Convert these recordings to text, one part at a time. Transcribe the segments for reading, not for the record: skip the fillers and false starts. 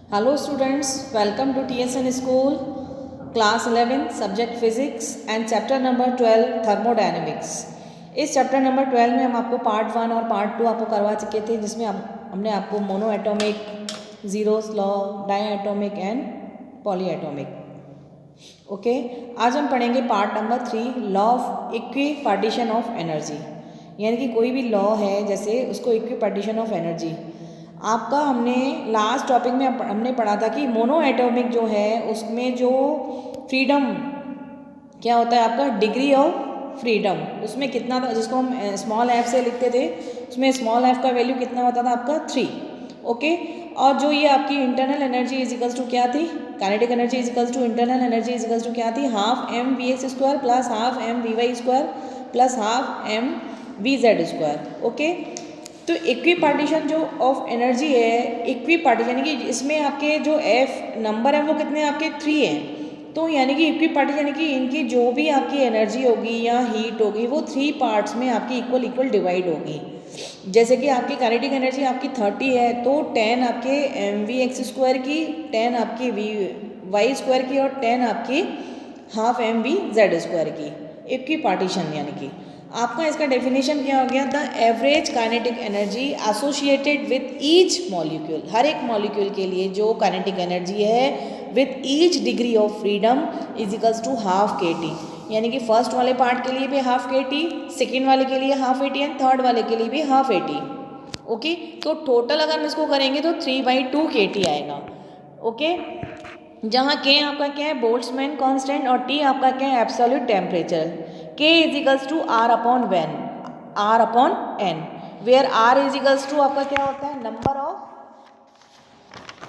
Hello students, welcome to TSN School, class 11, subject physics and chapter number 12 thermodynamics। इस chapter number 12 में हम आपको part 1 और part 2 आपको करवा चुके थे, जिसमें हमने आपको monoatomic, zeroth law, diatomic and polyatomic. Okay, आज हम पढ़ेंगे part number 3, law of equipartition of energy. यानी कि कोई भी लॉ है, जैसे उसको इक्वी पार्टीशन ऑफ एनर्जी। आपका हमने लास्ट टॉपिक में हमने पढ़ा था कि मोनो एटॉमिक जो है उसमें जो फ्रीडम क्या होता है, आपका डिग्री ऑफ फ्रीडम, उसमें कितना था, जिसको हम स्मॉल एफ से लिखते थे, उसमें स्मॉल एफ का वैल्यू कितना होता था आपका 3। ओके, और जो ये आपकी internal energy is equals to क्या थी, kinetic energy is equals to internal energy is equals to क्या थी, half M V X square plus half M V Y square plus half M V Z square. Okay, तो equipartition जो of energy है, equipartition यानी कि इसमें आपके जो एफ नंबर है वो कितने आपके 3 हैं। तो यानी कि इक्वी पार्टीशन यानी कि इनकी जो भी आपकी एनर्जी होगी या हीट होगी वो 3 पार्ट्स में आपकी इक्वल इक्वल डिवाइड होगी। जैसे कि आपकी काइनेटिक एनर्जी आपकी 30 है, तो 10 आपके एम वी एक्स स्क्वायर की, 10 आपकी वी वाई स्क्वायर की और 10 आपकी half M V Z square की। इक्वी पार्टीशन यानी कि आपका इसका डेफिनेशन क्या हो गया, the average kinetic energy associated with each molecule, हर एक मॉलिक्यूल के लिए जो काइनेटिक एनर्जी है with each degree of freedom is equals to half k t. यानी कि फर्स्ट वाले पार्ट के लिए भी हाफ के टी, सेकेंड वाले के लिए half A T and third वाले के लिए भी हाफ ए टी। ओके, तो टोटल अगर हम इसको करेंगे तो 3/2 के टी आएगा। ओके, जहाँ के आपका क्या है बोल्ट्जमैन कांस्टेंट और टी आपका क्या है absolute temperature. K is equals to R upon N, R upon N, where R is equals to आपका क्या होता है number of,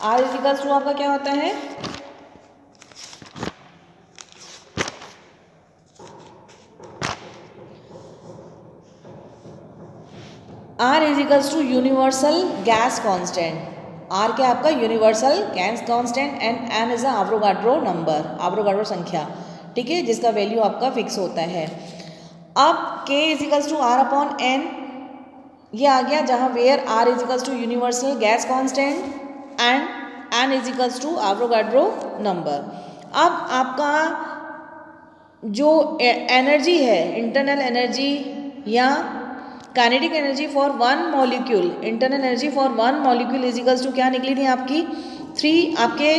R is equals to आपका क्या होता है R is equals to universal gas constant. R क्या आपका universal gas constant and N is Avogadro number, एवोगाड्रो संख्या, ठीक है, जिसका वैल्यू आपका फिक्स होता है। अब K is equals to R upon N ये आ गया, जहाँ where R is equals to universal gas constant and N is equals to Avogadro number. अब आपका जो एनर्जी है, इंटरनल एनर्जी या kinetic energy for one molecule, internal energy for one molecule is equals to क्या निकली थी आपकी 3 आपके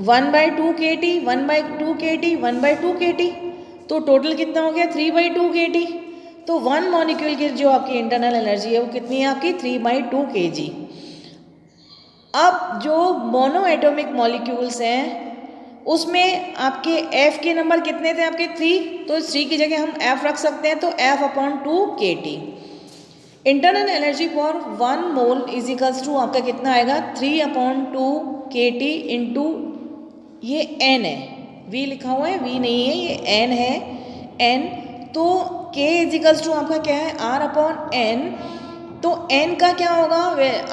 1/2 के टी, 1/2 के टी, 1/2 के टी, तो टोटल कितना हो गया 3/2 के टी। तो वन मॉलिक्यूल की जो आपकी इंटरनल एनर्जी है वो कितनी है आपकी 3/2 के जी। अब जो मोनो एटॉमिक मॉलिक्यूल्स हैं उसमें आपके F के नंबर कितने थे आपके 3, तो 3 की जगह हम F रख सकते हैं, तो F upon 2 K T. Internal energy for 1 mole is equals to आपका कितना आएगा 3/2 के टी इंटू, ये N है, V लिखा हुआ है, V नहीं है, ये N है, N, तो K इज इक्वल्स टू आपका क्या है R अपॉन N। तो n का क्या होगा,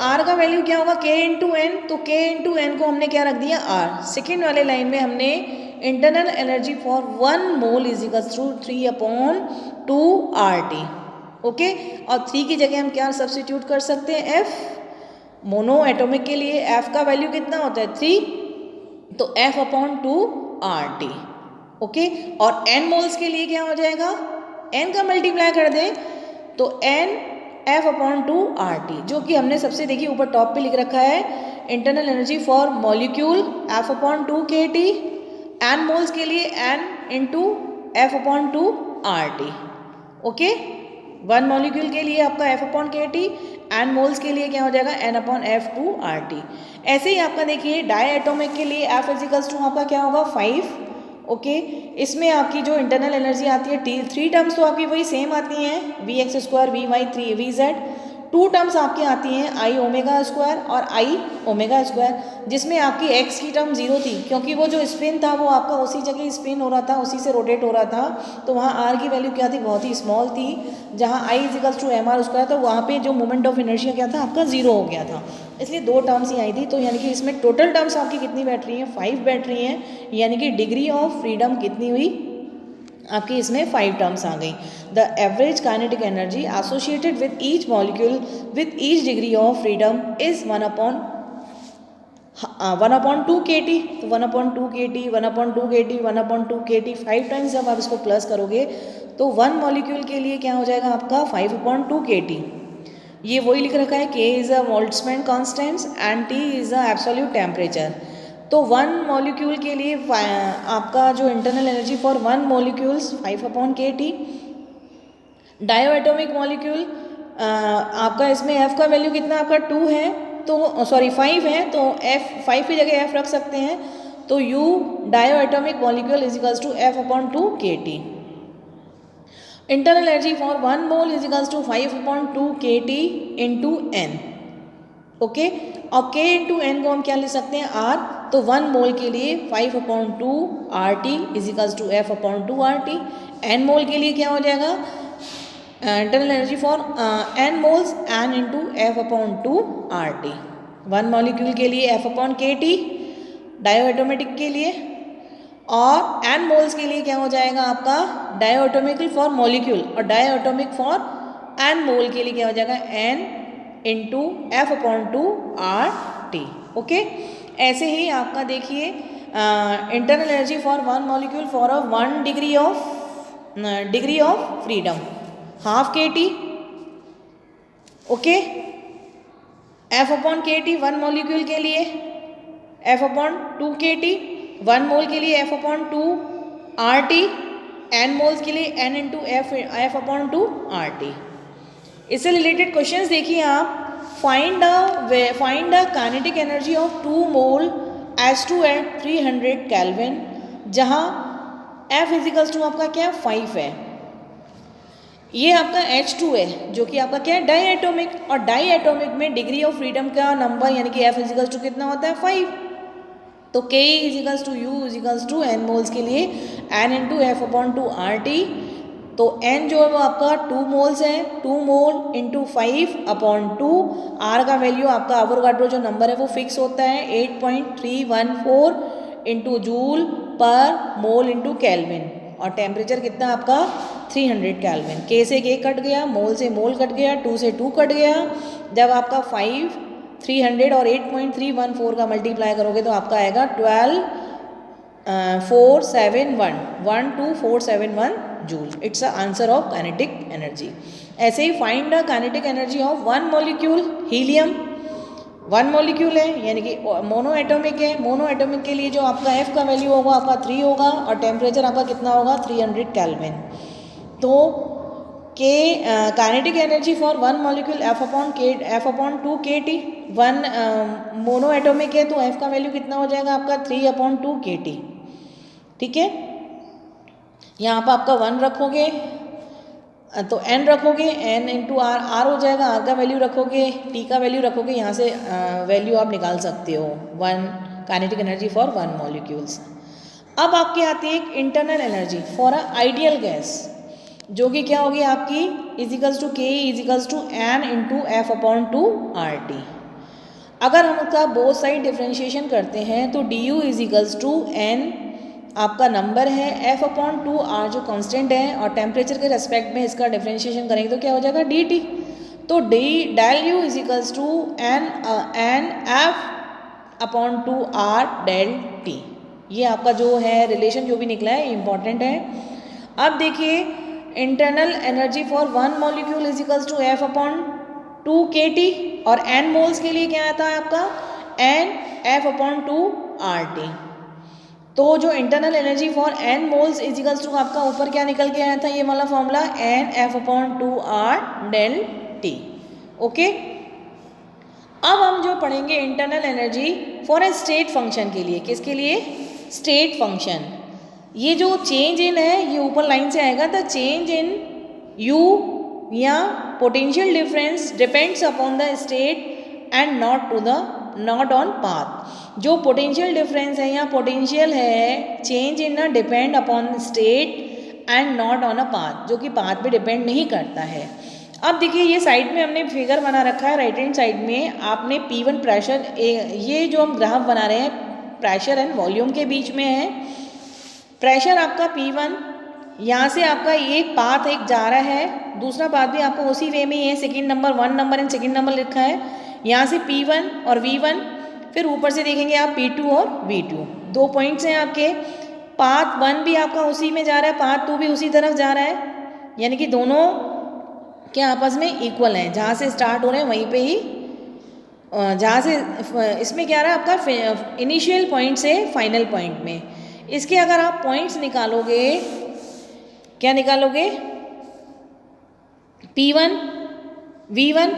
r का वैल्यू क्या होगा k इंटू एन, तो k इंटू एन को हमने क्या रख दिया r। सेकेंड वाले लाइन में हमने internal energy for 1 mole is equals to 3/2 RT। Okay, और 3 की जगह हम क्या सब्स्टिट्यूट कर सकते हैं f। मोनो एटॉमिक के लिए f का वैल्यू कितना होता है 3, तो f/2 RT। ओके, और n मोल्स के लिए क्या हो जाएगा, n का मल्टीप्लाई कर दें तो n F/2 RT, जो कि हमने सबसे देखिए ऊपर टॉप पे लिख रखा है internal energy for molecule F/2 के टी, एन मोल्स के लिए n into F/2 RT। Okay, one molecule के लिए आपका F/KT, एन मोल्स के लिए क्या हो जाएगा N/F2 RT। ऐसे ही आपका देखिए डाई एटॉमिक के लिए F इज इक्वल्स टू आपका क्या होगा 5। ओके, इसमें आपकी जो इंटरनल एनर्जी आती है 3 टर्म्स तो आपकी वही सेम आती हैं, V X square, V Y, 3 V Z. 2 terms आपकी आती हैं आई ओमेगा स्क्वायर और आई ओमेगा स्क्वायर, जिसमें आपकी एक्स की टर्म 0 थी, क्योंकि वो जो स्पिन था वो आपका उसी जगह स्पिन हो रहा था, उसी से रोटेट हो रहा था, तो वहाँ आर की वैल्यू क्या थी, बहुत ही स्मॉल थी। जहाँ I is equals to m r square, तो वहाँ पे जो मोमेंट ऑफ इनर्शिया क्या था आपका 0 हो गया था, इसलिए 2 टर्म्स ही आई थी। तो यानी कि इसमें टोटल टर्म्स आपकी कितनी बैठ रही हैं 5 बैठ रही हैं, यानी कि डिग्री ऑफ फ्रीडम कितनी हुई आपकी इसमें 5 टर्म्स आ गई। The average kinetic energy associated with each molecule with each degree of freedom is 1/2 kT। तो 1/2 kT, 1/2 kT, 1/2 kT 5 टाइम्स जब आप इसको प्लस करोगे तो 1 मॉलिक्यूल के लिए क्या हो जाएगा आपका 5/2 kT। ये वही लिख रखा है, K is a Boltzmann constant and T is a absolute temperature. तो 1 मॉलिक्यूल के लिए आपका जो internal energy for 1 molecules 5/kT। Diatomic molecule आपका इसमें F का वैल्यू कितना आपका 2 है, तो सॉरी 5 है, तो F 5 की जगह F रख सकते हैं। तो U diatomic molecule is equals to F/2 kT। Internal energy for 1 mole is equals to 5/2 kT into N। Okay, और K इंटू N को हम क्या लिख सकते हैं R। तो 1 मोल के लिए 5/2 RT is equals to F/2 RT। N mole के लिए क्या हो जाएगा, internal energy for N moles N into F/2 RT। 1 molecule के लिए F/kT डायो एटोमेटिक के लिए, और N मोल्स के लिए क्या हो जाएगा आपका डायो एटोमिकल फॉर मॉलिक्यूल, और डायो एटोमिक फॉर N मोल के लिए क्या हो जाएगा N into F/2 RT। Okay, ऐसे ही आपका देखिए internal energy for 1 molecule for a 1 degree of freedom 1/2 kT। Okay, F/kT 1 molecule के लिए, F/2 kT 1 मोल के लिए F/2 RT, N मोल्स के लिए N इंटू F/2 RT। इससे रिलेटेड क्वेश्चंस देखिए आप। Find the kinetic energy of 2 mole H2 at 300 Kelvin, जहाँ F इजिकल्स टू आपका क्या 5 है। ये आपका H2 है जो कि आपका क्या है डाई एटोमिक, और डाई एटोमिक में डिग्री ऑफ फ्रीडम का नंबर यानी कि F इजिकल्स टू कितना होता है 5। तो K equals to U equals to N moles के लिए N इंटू F/2 RT। तो N जो है वो आपका 2 मोल्स है, 2 मोल इंटू 5/2। R का वैल्यू आपका अवोगाड्रो जो नंबर है वो फिक्स होता है 8.314 इंटू जूल पर मोल इंटू केल्विन, और टेम्परेचर कितना आपका 300 केल्विन। K से K कट गया, मोल से मोल कट गया, 2 से 2 कट गया। जब आपका 5 300 और 8.314 का मल्टीप्लाई करोगे तो आपका आएगा 12471 joule. It's a answer of kinetic energy. ऐसे ही find the kinetic energy of 1 molecule helium. 1 molecule है यानी कि मोनो एटोमिक है। मोनो एटोमिक के लिए जो आपका F का वैल्यू होगा आपका 3 होगा, और टेम्परेचर आपका कितना होगा 300 केल्विन। तो kinetic energy for 1 molecule F/2 kT। 1 mono atomic है तो F का वैल्यू कितना हो जाएगा आपका 3/2 kT। ठीक है, यहाँ पर आपका 1 रखोगे तो N रखोगे, N इंटू R हो जाएगा। R का वैल्यू रखोगे, T का वैल्यू रखोगे, यहाँ से वैल्यू आप निकाल सकते हो 1 काइनेटिक एनर्जी फॉर 1 मॉलिक्यूल्स। अब आपके आती है एक internal energy for a ideal gas, जो कि क्या होगी आपकी equals to K equals to N into F/2 RT। अगर हम उसका बोथ साइड डिफ्रेंशिएशन करते हैं तो du इजिकल्स टू N आपका नंबर है, F/2 R जो कांस्टेंट है, और टेम्परेचर के रेस्पेक्ट में इसका डिफ्रेंशिएशन करेंगे तो क्या हो जाएगा dt। तो del u equals to N F/2 R del T। ये आपका जो है रिलेशन जो भी निकला है इंपॉर्टेंट है। अब देखिए internal energy for 1 molecule equals to F/2 kT, और N मोल्स के लिए क्या आता है आपका N F/2 RT। तो जो internal energy for N moles equals to आपका ऊपर क्या निकल के आया था ये वाला formula N F/2 R del T। Okay, अब हम जो पढ़ेंगे internal energy for a state function के लिए। किसके लिए? State function. ये जो चेंज इन है ये ऊपर लाइन से आएगा, द चेंज इन U या potential difference depends upon the state and not on path. जो पोटेंशियल डिफरेंस है या पोटेंशियल है चेंज इन ना depend upon state and not on a path, जो कि पाथ पे डिपेंड नहीं करता है। अब देखिए ये साइड में हमने फिगर बना रखा है, राइट हैंड साइड में आपने P1 प्रेशर, ये जो हम ग्राफ बना रहे हैं प्रेशर एंड वॉल्यूम के बीच में है। प्रेशर आपका P1 यहाँ से आपका ये पाथ एक जा रहा है, दूसरा पाथ भी आपको उसी वे में ही है, second number 1 number and second number लिखा है। यहाँ से P1 और V1, फिर ऊपर से देखेंगे आप P2 और V2, 2 पॉइंट्स हैं आपके। पाथ 1 भी आपका उसी में जा रहा है, पाथ 2 भी उसी तरफ जा रहा है, यानी कि दोनों क्या आपस में इक्वल हैं, जहाँ से स्टार्ट हो रहे हैं वहीं पे ही, जहाँ से इसमें क्या रहा है आपका इनिशियल पॉइंट से फाइनल पॉइंट में। इसके अगर आप पॉइंट्स निकालोगे, क्या निकालोगे, P1 V1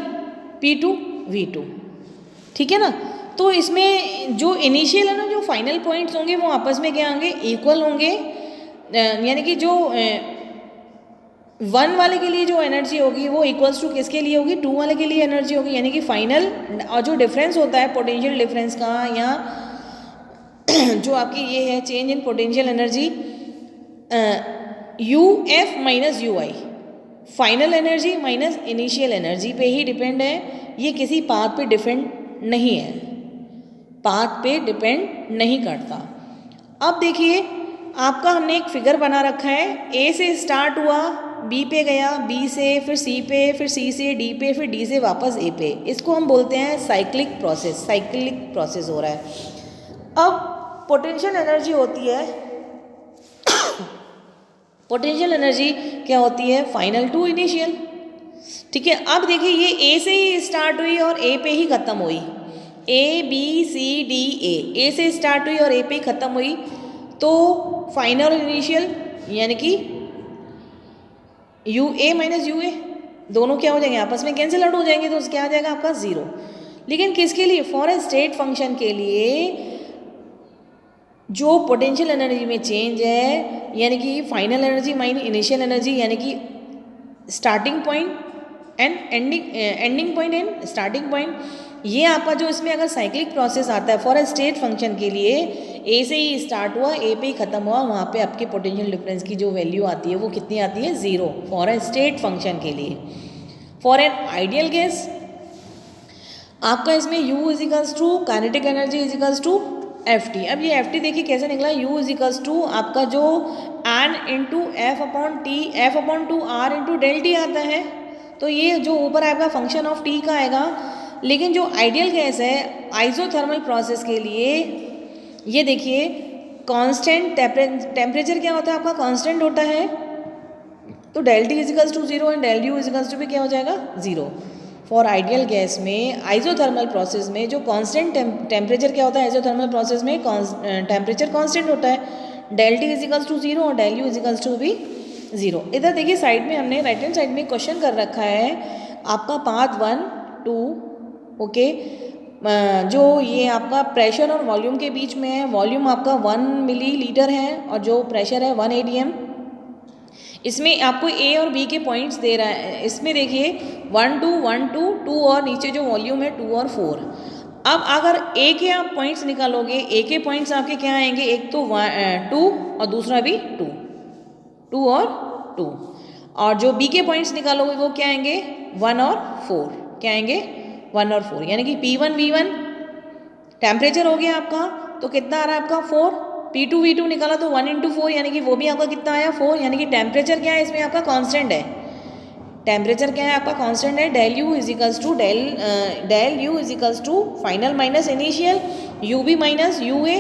P2 V2, ठीक है ना। तो इसमें जो इनिशियल है ना, जो फाइनल पॉइंट्स होंगे वो आपस में क्या होंगे, इक्वल होंगे, यानी कि जो 1 वाले के लिए जो एनर्जी होगी वो इक्वल्स टू किसके लिए होगी, 2 वाले के लिए एनर्जी होगी, यानी कि फाइनल। और जो डिफरेंस होता है पोटेंशियल डिफरेंस का, या जो आपकी ये है change in potential energy, UF minus UI, final energy minus initial energy पे ही डिपेंड है, ये किसी पाथ पे डिपेंड नहीं है, पाथ पे डिपेंड नहीं करता। अब देखिए आपका हमने एक फिगर बना रखा है, A से स्टार्ट हुआ, B पे गया, B से फिर C पे, फिर C से D पे, फिर D से वापस A पे। इसको हम बोलते हैं साइक्लिक प्रोसेस हो रहा है। अब पोटेंशियल एनर्जी होती है पोटेंशियल एनर्जी क्या होती है, फाइनल टू इनिशियल, ठीक है। अब देखिए ये A से ही स्टार्ट हुई और A पे ही ख़त्म हुई, A B C D A से स्टार्ट हुई और A पे ही ख़त्म हुई, तो फाइनल और इनिशियल यानी कि UA माइनस UA दोनों क्या हो जाएंगे, आपस में कैंसिल आउट हो जाएंगे, तो क्या आ जाएगा आपका 0। लेकिन किसके लिए, फॉर ए स्टेट फंक्शन के लिए जो पोटेंशियल एनर्जी में चेंज है, यानी कि final energy minus initial energy, यानी कि starting point and ending point and starting point, ये आपका जो इसमें अगर साइक्लिक प्रोसेस आता है फॉर ए स्टेट फंक्शन के लिए, A से ही स्टार्ट हुआ, A पे ही ख़त्म हुआ, वहाँ पे आपके पोटेंशियल डिफरेंस की जो वैल्यू आती है वो कितनी आती है, 0 फॉर ए स्टेट फंक्शन के लिए। फॉर एन आइडियल केस आपका इसमें U equals to kinetic energy equals to FT। अब ये FT देखिए कैसे निकला, U इजिकल्स टू आपका जो N into F upon T, F upon 2R into del T आता है, तो ये जो ऊपर आपका फंक्शन ऑफ T का आएगा। लेकिन जो आइडियल गैस है आइसोथर्मल प्रोसेस के लिए, ये देखिए कांस्टेंट टेम्परेचर क्या होता है आपका, कांस्टेंट होता है, तो del T equals to 0 and del U equals to भी क्या हो जाएगा, 0। फॉर आइडियल गैस में आइसोथर्मल प्रोसेस में जो कांस्टेंट टेम्परेचर क्या होता है, आइसोथर्मल प्रोसेस में टेम्परेचर कांस्टेंट होता है, डेल T इजिकल्स टू 0 और डेल U इजिकल्स टू भी 0। इधर देखिए साइड में हमने राइट हैंड साइड में क्वेश्चन कर रखा है आपका पाथ 1 2, ओके, जो ये आपका प्रेशर और वॉल्यूम के बीच में है, वॉल्यूम आपका 1 मिलीलीटर है और जो प्रेशर है 1 ATM। इसमें आपको A और B के पॉइंट्स दे रहा है, इसमें देखिए 1 2 1 2 2 और नीचे जो वॉल्यूम है 2 और 4। अब अगर A के आप पॉइंट्स निकालोगे, A के पॉइंट्स आपके क्या आएंगे, एक तो 2 और दूसरा भी 2 और 2, और जो B के पॉइंट्स निकालोगे वो क्या आएंगे, 1 और 4, क्या आएंगे 1 और 4, यानी कि P1 V1 टेम्परेचर हो गया आपका, तो कितना आ रहा है आपका 4, P2 V2 निकाला तो 1 इंटू 4, यानी कि वो भी आपका कितना आया 4, यानी कि टेम्परेचर क्या है इसमें आपका कांस्टेंट है, टेम्परेचर क्या है आपका कांस्टेंट है, del U equals to final minus initial UB minus UA,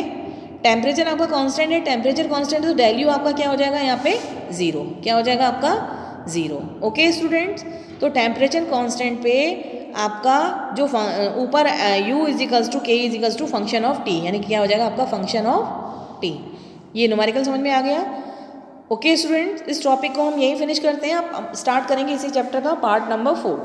temperature आपका कांस्टेंट है, टेम्परेचर कांस्टेंट है तो डेल U आपका क्या हो जाएगा यहाँ पे 0, क्या हो जाएगा आपका 0। ओके स्टूडेंट्स, तो टेम्परेचर कांस्टेंट पे आपका जो ऊपर U equals to K equals to function of T, यानी क्या हो जाएगा आपका फंक्शन ऑफ T। ये न्यूमेरिकल समझ में आ गया। ओके स्टूडेंट्स, इस टॉपिक को हम यहीं फिनिश करते हैं, आप स्टार्ट करेंगे इसी चैप्टर का पार्ट नंबर 4।